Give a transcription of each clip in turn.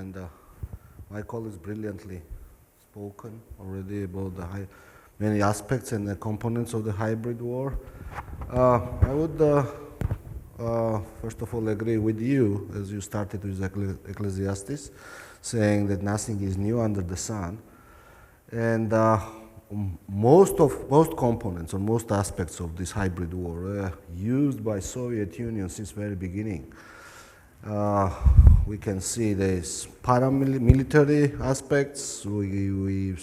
and my colleagues brilliantly spoken already about the many aspects and the components of the hybrid war. I would first of all agree with you, as you started with Ecclesiastes, saying that nothing is new under the sun. And most components or most aspects of this hybrid war were used by Soviet Union since very beginning. We can see there's paramilitary aspects. We've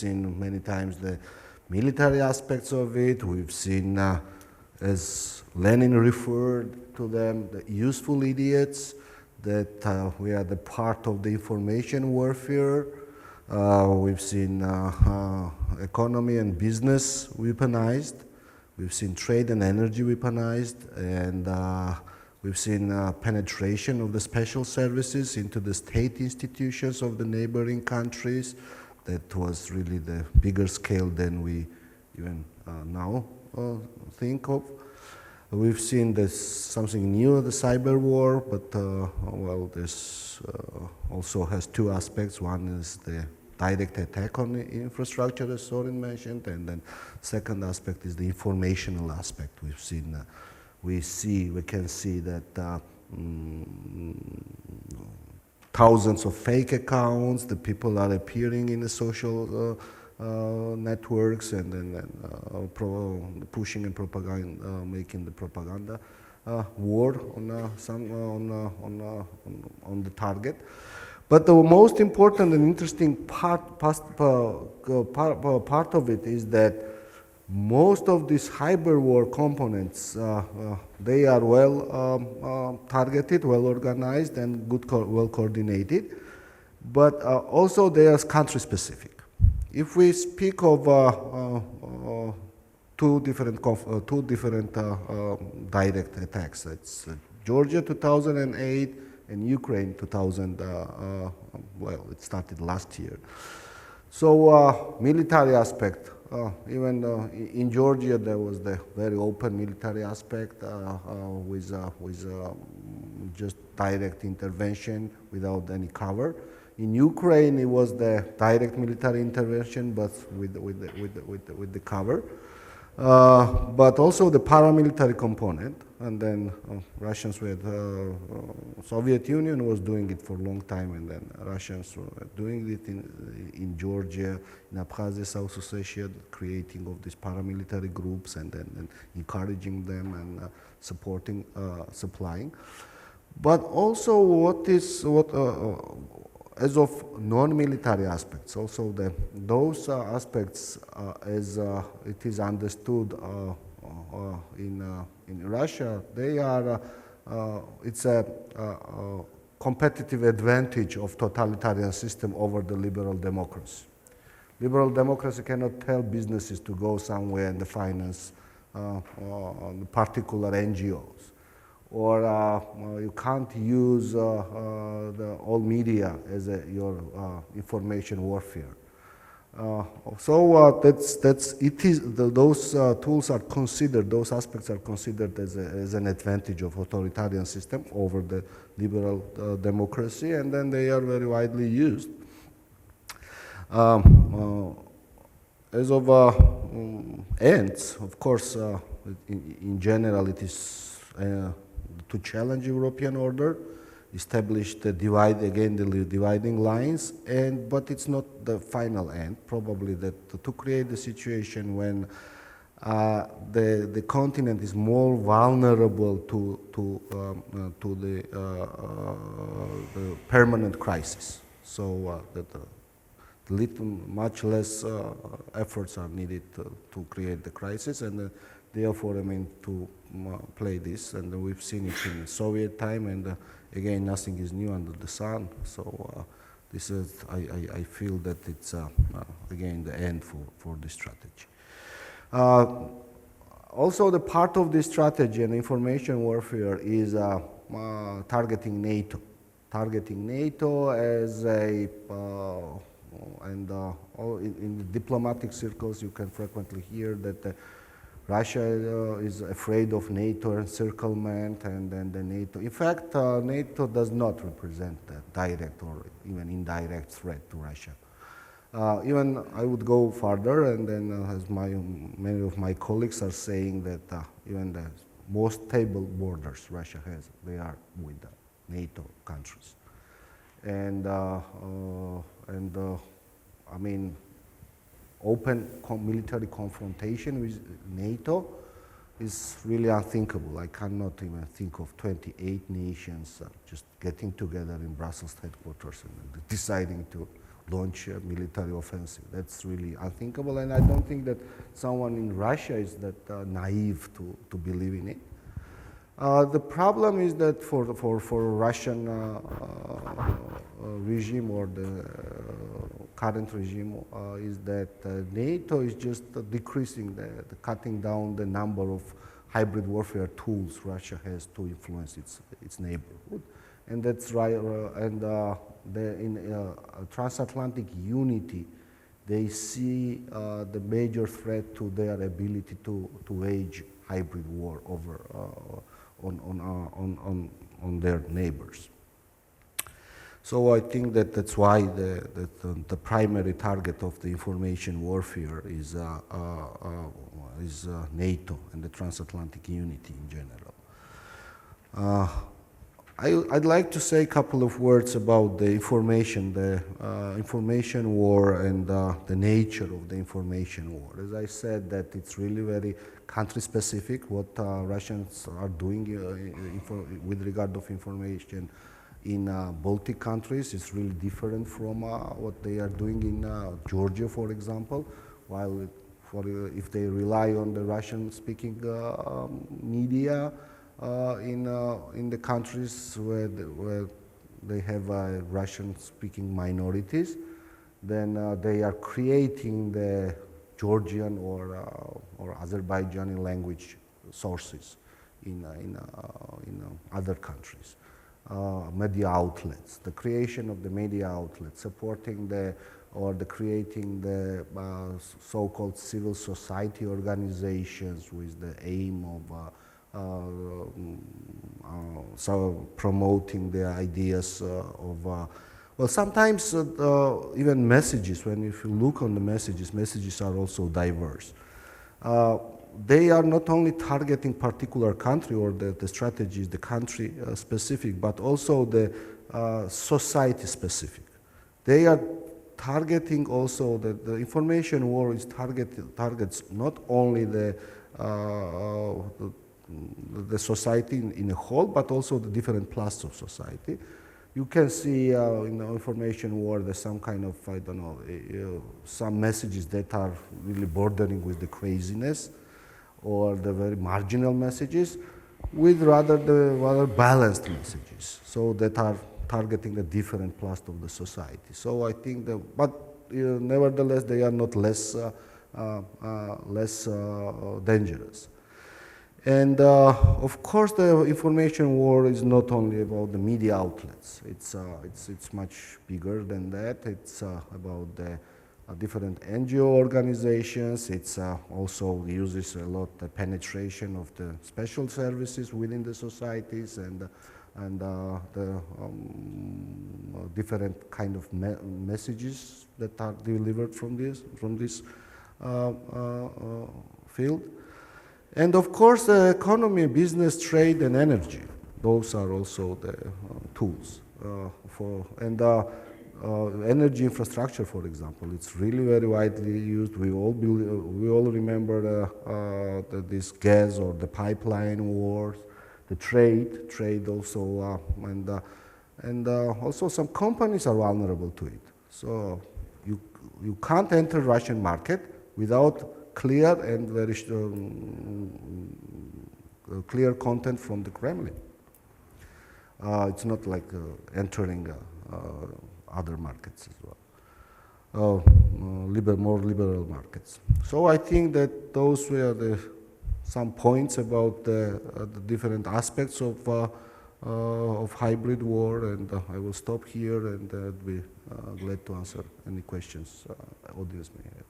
seen many times the military aspects of it. We've seen, as Lenin referred to them, the useful idiots, that we are the part of the information warfare. We've seen economy and business weaponized. We've seen trade and energy weaponized, and we've seen penetration of the special services into the state institutions of the neighboring countries. That was really the bigger scale than we even now think of. We've seen this something new, the cyber war, but well, this also has two aspects. One is the direct attack on the infrastructure, as Sorin mentioned, and then second aspect is the informational aspect. We've seen, we can see that thousands of fake accounts, the people are appearing in the social networks and then pushing and propaganda, making the propaganda war on the target. But the most important and interesting part of it is that most of these hybrid war components, they are well targeted, well organized, and well coordinated, but also they are country specific. If we speak of two different direct attacks, it's Georgia 2008 and Ukraine 2000, well, it started last year. So military aspect, even in Georgia there was the very open military aspect with just direct intervention without any cover. In Ukraine, it was the direct military intervention, but with the cover. But also the paramilitary component, and then Russians were, Soviet Union was doing it for a long time, and then Russians were doing it in Georgia, in Abkhazia, South Ossetia, creating of these paramilitary groups, and then encouraging them and supporting, supplying. But also as of non-military aspects, also those aspects, as it is understood in Russia, they are, it's a competitive advantage of totalitarian system over the liberal democracy. Liberal democracy cannot tell businesses to go somewhere and finance particular NGOs. Or you can't use all media as your information warfare. So those tools are considered, those aspects are considered as an advantage of authoritarian system over the liberal democracy, and then they are very widely used. As of ends, of course, in general, it is to challenge European order, establish the dividing lines, but it's not the final end. Probably that to create the situation when the continent is more vulnerable to the permanent crisis. So much less efforts are needed to create the crisis, and therefore, I mean, to play this, and we've seen it in Soviet time, and again, nothing is new under the sun. So this is, I feel that it's again the end for this strategy. Also, the part of this strategy and information warfare is targeting NATO. Targeting NATO as a in the diplomatic circles, you can frequently hear that Russia is afraid of NATO encirclement, and then the NATO. In fact, NATO does not represent a direct or even indirect threat to Russia. Even I would go further, and then as many of my colleagues are saying that even the most stable borders Russia has, they are with the NATO countries. And I mean, open military confrontation with NATO is really unthinkable. I cannot even think of 28 nations just getting together in Brussels headquarters and deciding to launch a military offensive. That's really unthinkable, and I don't think that someone in Russia is that naive to believe in it. The problem is that for Russian regime or the current regime is that NATO is just decreasing, cutting down the number of hybrid warfare tools Russia has to influence its neighborhood. And that's right, in transatlantic unity, they see the major threat to their ability to wage hybrid war over on their neighbors. So I think that that's why the primary target of the information warfare is NATO and the transatlantic unity in general. I'd like to say a couple of words about the information war and the nature of the information war. As I said, that it's really very country-specific what Russians are doing with regard of information in Baltic countries. It's really different from what they are doing in Georgia, for example. While if they rely on the Russian-speaking media, in the countries where they have Russian-speaking minorities, then they are creating the Georgian or Azerbaijani language sources in other countries. Media outlets, the creation of the media outlets, supporting creating the so-called civil society organizations with the aim of so promoting the ideas of, well, sometimes even messages, if you look on the messages are also diverse. They are not only targeting particular country or the strategy is the country specific, but also the society specific. They are targeting also the information war is targets not only the society in a whole, but also the different classes of society. You can see in the information war there's some kind of, I don't know, some messages that are really bordering with the craziness or the very marginal messages, with rather balanced messages, so that are targeting a different class of the society. So I think that, but nevertheless, they are not less dangerous. And of course, the information war is not only about the media outlets. It's much bigger than that. It's about the different NGO organizations. It's also uses a lot the penetration of the special services within the societies and the different kind of messages that are delivered from this field. And of course, the economy, business, trade, and energy. Those are also the tools for, and energy infrastructure, for example. It's really very widely used. We all remember this gas or the pipeline wars, the trade also, and also some companies are vulnerable to it. So you can't enter Russian market without clear and very clear content from the Kremlin. It's not like entering other markets as well, more liberal markets. So I think that those were some points about the different aspects of hybrid war, and I will stop here and be glad to answer any questions audience may have.